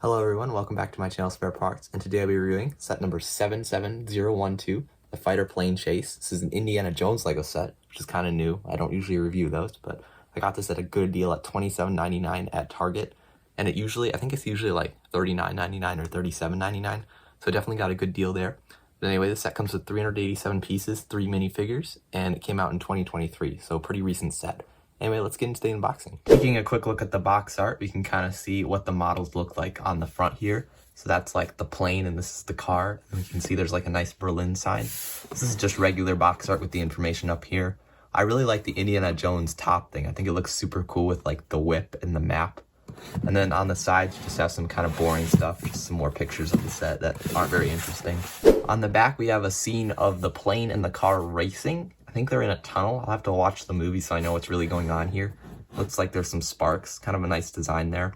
Hello everyone, welcome back to my channel Spare Parts, and today I'll be reviewing set number 77012, the Fighter Plane Chase. This is an Indiana Jones Lego set, which is kind of new. I don't usually review those, but I got this at a good deal at $27.99 at Target, and I think it's usually like $39.99 or $37.99, so definitely got a good deal there. But anyway, the set comes with 387 pieces, 3 minifigures, and it came out in 2023, so pretty recent set. Anyway, let's get into the unboxing. Taking a quick look at the box art, we can kind of see what the models look like on the front here. So that's like the plane and this is the car. And we can see there's like a nice Berlin sign. This is just regular box art with the information up here. I really like the Indiana Jones top thing. I think it looks super cool with like the whip and the map. And then on the sides, you just have some kind of boring stuff, just some more pictures of the set that aren't very interesting. On the back, we have a scene of the plane and the car racing. I think they're in a tunnel. I'll have to watch the movie so I know what's really going on here. Looks like there's some sparks, kind of a nice design there.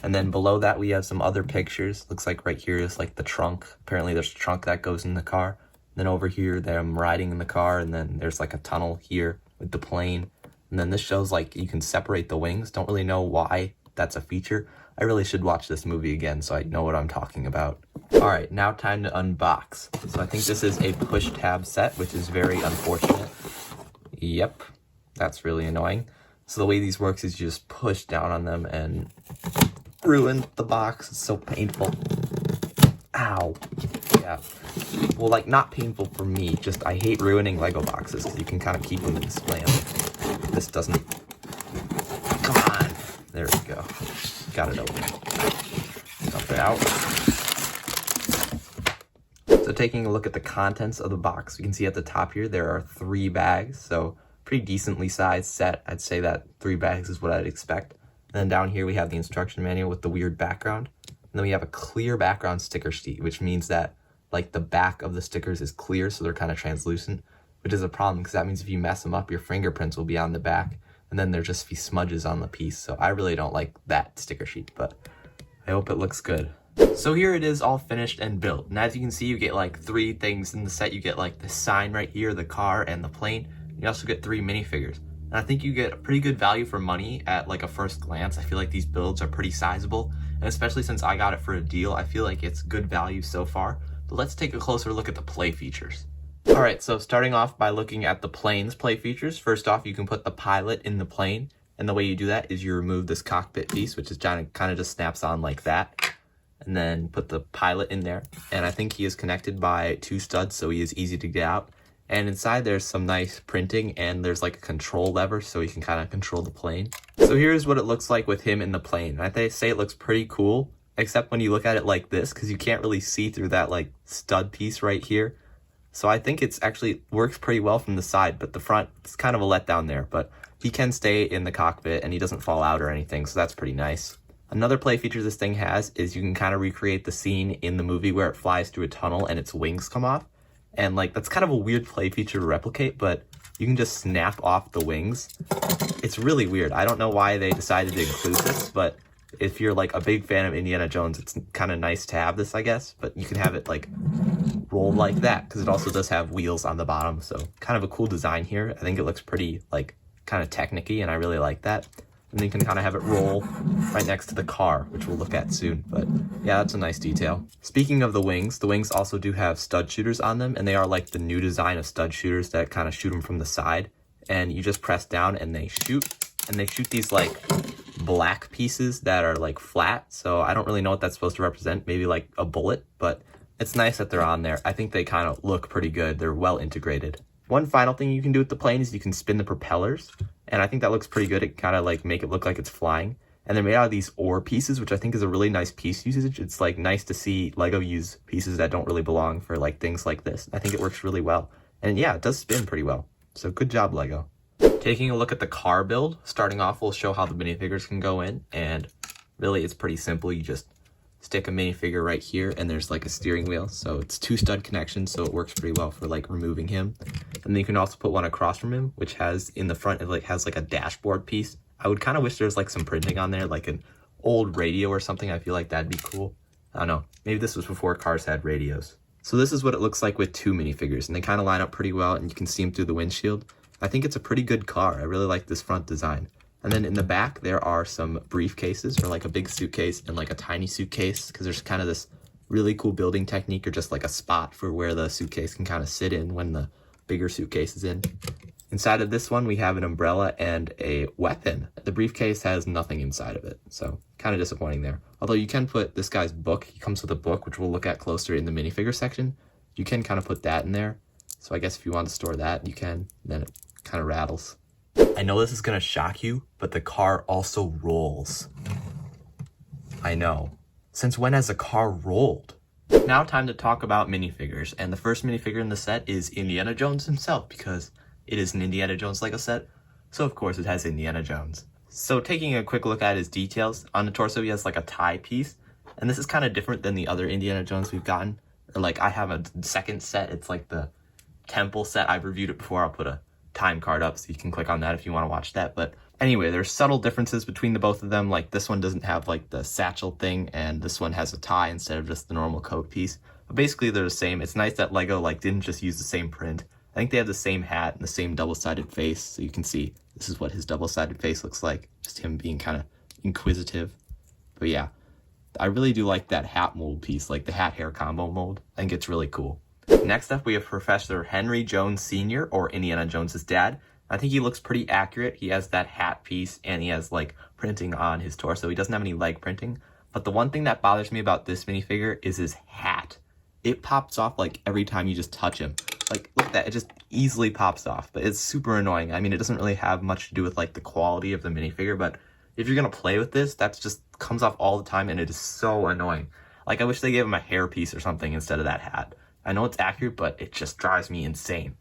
And then below that we have some other pictures. Looks like right here is like the trunk. Apparently there's a trunk that goes in the car. Then over here I'm riding in the car, and then there's like a tunnel here with the plane. And then this shows like you can separate the wings. Don't really know why that's a feature. I really should watch this movie again so I know what I'm talking about. Alright, now time to unbox. So I think this is a push tab set, which is very unfortunate. Yep, that's really annoying. So the way these works is you just push down on them and ruin the box. It's so painful. Ow. Yeah. Well, like, not painful for me, just I hate ruining Lego boxes because you can kind of keep them and display them. This doesn't. Come on. There we go. Got it open. Dump it out. So taking a look at the contents of the box, we can see at the top here there are 3 bags, so pretty decently sized set. I'd say that 3 bags is what I'd expect. And then down here we have the instruction manual with the weird background. And then we have a clear background sticker sheet, which means that like the back of the stickers is clear, so they're kind of translucent, which is a problem because that means if you mess them up, your fingerprints will be on the back, and then there'll just be smudges on the piece. So I really don't like that sticker sheet, but I hope it looks good. So here it is all finished and built. And as you can see, you get like 3 things in the set. You get like the sign right here, the car, and the plane. You also get 3 minifigures. And I think you get a pretty good value for money at like a first glance. I feel like these builds are pretty sizable. And especially since I got it for a deal, I feel like it's good value so far. But let's take a closer look at the play features. Alright, so starting off by looking at the plane's play features. First off, you can put the pilot in the plane. And the way you do that is you remove this cockpit piece, which is kind of just snaps on like that. And then put the pilot in there. And I think he is connected by 2 studs, so he is easy to get out. And inside there's some nice printing, and there's like a control lever so you can kind of control the plane. So here's what it looks like with him in the plane. I say it looks pretty cool, except when you look at it like this, because you can't really see through that like stud piece right here. So I think it's actually works pretty well from the side, but the front is kind of a letdown there. But he can stay in the cockpit and he doesn't fall out or anything, so that's pretty nice. Another play feature this thing has is you can kind of recreate the scene in the movie where it flies through a tunnel and its wings come off. And like, that's kind of a weird play feature to replicate, but you can just snap off the wings. It's really weird. I don't know why they decided to include this, but if you're like a big fan of Indiana Jones, it's kind of nice to have this, I guess. But you can have it like roll like that, because it also does have wheels on the bottom. So kind of a cool design here. I think it looks pretty like kind of technicky, and I really like that. And then you can kind of have it roll right next to the car, which we'll look at soon. But yeah, that's a nice detail. Speaking of the wings also do have stud shooters on them, and they are like the new design of stud shooters that kind of shoot them from the side. And you just press down and they shoot these like black pieces that are like flat. So I don't really know what that's supposed to represent, maybe like a bullet, but it's nice that they're on there. I think they kind of look pretty good. They're well integrated. One final thing you can do with the plane is you can spin the propellers, and I think that looks pretty good. It kind of like make it look like it's flying. And they're made out of these ore pieces, which I think is a really nice piece usage. It's like nice to see Lego use pieces that don't really belong for like things like this. I think it works really well. And yeah, it does spin pretty well. So good job, Lego. Taking a look at the car build, starting off, we'll show how the minifigures can go in. And really, it's pretty simple. You just stick a minifigure right here, and there's like a steering wheel. So it's 2 stud connections, so it works pretty well for like removing him. And then you can also put one across from him, which has in the front, it like has like a dashboard piece. I would kind of wish there's like some printing on there, like an old radio or something. I feel like that'd be cool. I don't know. Maybe this was before cars had radios. So this is what it looks like with 2 minifigures, and they kind of line up pretty well, and you can see them through the windshield. I think it's a pretty good car. I really like this front design. And then in the back, there are some briefcases, or like a big suitcase and like a tiny suitcase, because there's kind of this really cool building technique, or just like a spot for where the suitcase can kind of sit in when the bigger suitcase is in. Inside of this one, we have an umbrella and a weapon. The briefcase has nothing inside of it, so kind of disappointing there. Although you can put this guy's book. He comes with a book, which we'll look at closer in the minifigure section. You can kind of put that in there. So I guess if you want to store that, you can. Then it kind of rattles. I know this is going to shock you, but the car also rolls. I know. Since when has a car rolled? Now time to talk about minifigures. And the first minifigure in the set is Indiana Jones himself, because it is an Indiana Jones Lego set, so of course it has Indiana Jones. So taking a quick look at his details, on the torso he has like a tie piece, and this is kind of different than the other Indiana Jones we've gotten. Or like I have a second set, it's like the Temple set. I've reviewed it before. I'll put a time card up so you can click on that if you want to watch that. But anyway, there's subtle differences between the both of them. Like this one doesn't have like the satchel thing, and this one has a tie instead of just the normal coat piece. But basically they're the same. It's nice that Lego like didn't just use the same print. I think they have the same hat and the same double-sided face, so you can see this is what his double-sided face looks like, just him being kind of inquisitive. But yeah, I really do like that hat mold piece, like the hat hair combo mold. I think it's really cool. Next up, we have Professor Henry Jones Sr., or Indiana Jones's dad. I think he looks pretty accurate. He has that hat piece, and he has like printing on his torso. He doesn't have any leg printing. But the one thing that bothers me about this minifigure is his hat. It pops off like every time you just touch him. Like, look at that, it just easily pops off, but it's super annoying. I mean, it doesn't really have much to do with like the quality of the minifigure, but if you're gonna play with this, that's just comes off all the time, and it is so annoying. Like, I wish they gave him a hair piece or something instead of that hat. I know it's accurate, but it just drives me insane.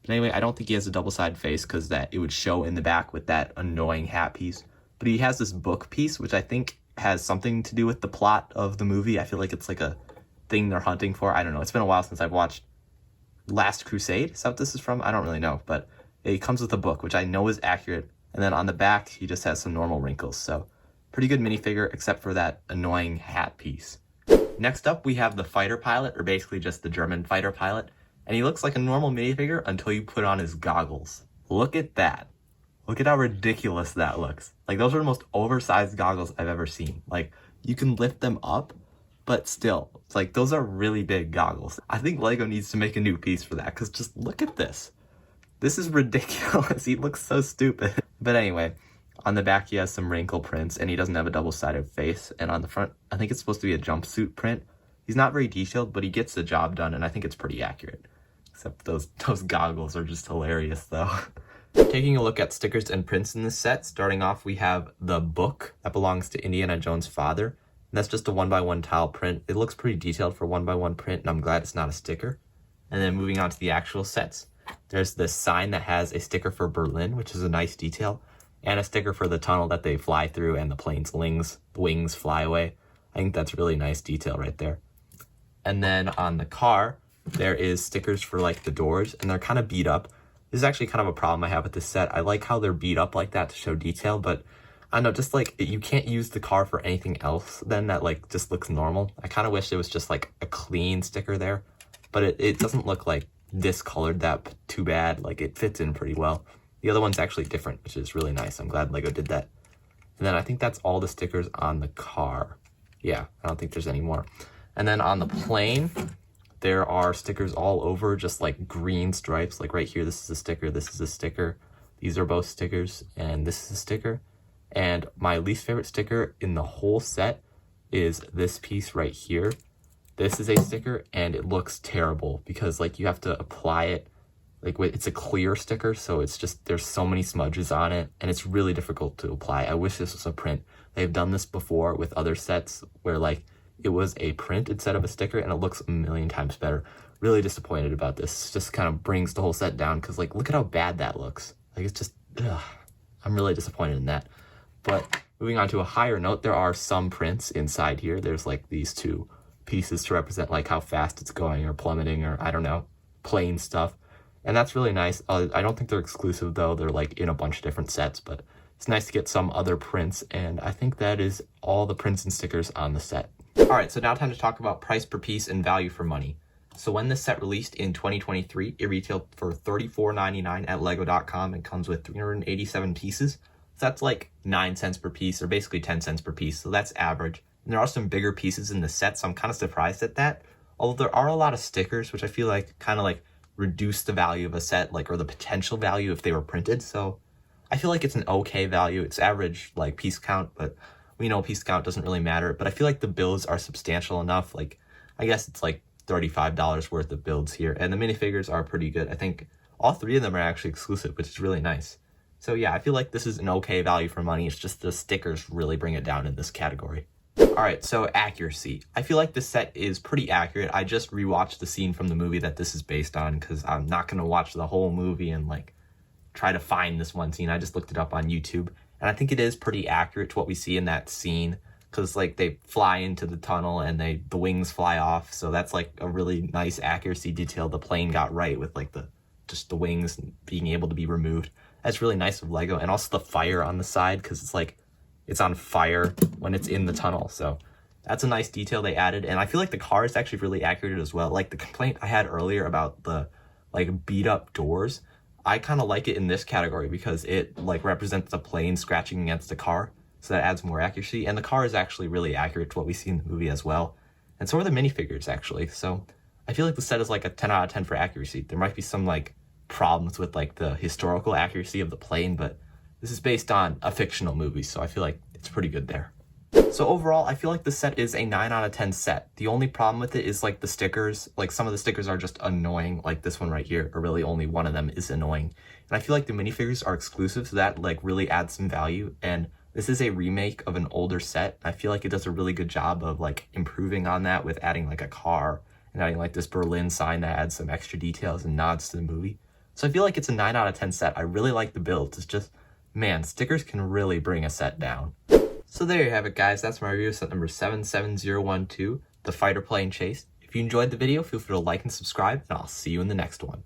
But anyway, I don't think he has a double-sided face, because that it would show in the back with that annoying hat piece. But he has this book piece, which I think has something to do with the plot of the movie. I feel like it's like a thing they're hunting for. I don't know, it's been a while since I've watched Last Crusade, is that what this is from? I don't really know, but it comes with a book, which I know is accurate, and then on the back, he just has some normal wrinkles, so pretty good minifigure, except for that annoying hat piece. Next up, we have the fighter pilot, or basically just the German fighter pilot, and he looks like a normal minifigure until you put on his goggles. Look at that. Look at how ridiculous that looks. Like, those are the most oversized goggles I've ever seen. Like, you can lift them up, but still, it's like, those are really big goggles. I think Lego needs to make a new piece for that, because just look at this. This is ridiculous. He looks so stupid. But anyway, on the back he has some wrinkle prints, and he doesn't have a double-sided face. And on the front, I think it's supposed to be a jumpsuit print. He's not very detailed, but he gets the job done, and I think it's pretty accurate. Except those goggles are just hilarious, though. Taking a look at stickers and prints in this set, starting off we have the book that belongs to Indiana Jones' father. And that's just a 1x1 tile print. It looks pretty detailed for 1x1 print, and I'm glad it's not a sticker. And then moving on to the actual sets. There's this sign that has a sticker for Berlin, which is a nice detail, and a sticker for the tunnel that they fly through and the plane's wings fly away. I think that's really nice detail right there. And then on the car, there is stickers for like the doors, and they're kind of beat up. This is actually kind of a problem I have with this set. I like how they're beat up like that to show detail, but I don't know, just like you can't use the car for anything else then that like just looks normal. I kind of wish it was just like a clean sticker there, but it doesn't look like discolored that too bad. Like, it fits in pretty well. The other one's actually different, which is really nice. I'm glad Lego did that. And then I think that's all the stickers on the car. Yeah, I don't think there's any more. And then on the plane, there are stickers all over, just like green stripes. Like right here, this is a sticker, this is a sticker. These are both stickers, and this is a sticker. And my least favorite sticker in the whole set is this piece right here. This is a sticker, and it looks terrible because like you have to apply it. Like, it's a clear sticker, so it's just, there's so many smudges on it, and it's really difficult to apply. I wish this was a print. They've done this before with other sets where like it was a print instead of a sticker, and it looks a million times better. Really disappointed about this. It just kind of brings the whole set down, because like, look at how bad that looks. Like, it's just, ugh. I'm really disappointed in that. But moving on to a higher note, there are some prints inside here. There's like these two pieces to represent like how fast it's going or plummeting, or I don't know, plane stuff. And that's really nice. I don't think they're exclusive though. They're like in a bunch of different sets, but it's nice to get some other prints. And I think that is all the prints and stickers on the set. All right, so now time to talk about price per piece and value for money. So when this set released in 2023, it retailed for $34.99 at lego.com and comes with 387 pieces. So that's like 9 cents per piece, or basically 10 cents per piece. So that's average. And there are some bigger pieces in the set, so I'm kind of surprised at that. Although there are a lot of stickers, which I feel like kind of like reduce the value of a set, like, or the potential value if they were printed. So I feel like it's an okay value. It's average like piece count, but we know piece count doesn't really matter. But I feel like the builds are substantial enough. Like, I guess it's like $35 worth of builds here, and the minifigures are pretty good. I think all 3 of them are actually exclusive, which is really nice. So yeah, I feel like this is an okay value for money. It's just the stickers really bring it down in this category. Alright, so accuracy. I feel like this set is pretty accurate. I just rewatched the scene from the movie that this is based on, because I'm not going to watch the whole movie and like try to find this one scene. I just looked it up on YouTube, and I think it is pretty accurate to what we see in that scene, because like they fly into the tunnel and the wings fly off. So that's like a really nice accuracy detail the plane got right, with like the wings being able to be removed. That's really nice of Lego. And also the fire on the side, because it's like it's on fire when it's in the tunnel. So that's a nice detail they added. And I feel like the car is actually really accurate as well. Like the complaint I had earlier about the like beat up doors, I kind of like it in this category because it like represents the plane scratching against the car. So that adds more accuracy. And the car is actually really accurate to what we see in the movie as well. And so are the minifigures actually. So I feel like the set is like a 10 out of 10 for accuracy. There might be some like problems with like the historical accuracy of the plane, but this is based on a fictional movie, so I feel like it's pretty good there. So overall, I feel like the set is a 9 out of 10 set. The only problem with it is like the stickers. Like some of the stickers are just annoying, like this one right here, or really only one of them is annoying. And I feel like the minifigures are exclusive, so that like really adds some value. And this is a remake of an older set. I feel like it does a really good job of like improving on that with adding like a car and adding like this Berlin sign that adds some extra details and nods to the movie. So I feel like it's a 9 out of 10 set. I really like the build. It's just, man, stickers can really bring a set down. So there you have it, guys. That's my review of set number 77012, the fighter plane chase. If you enjoyed the video, feel free to like and subscribe, and I'll see you in the next one.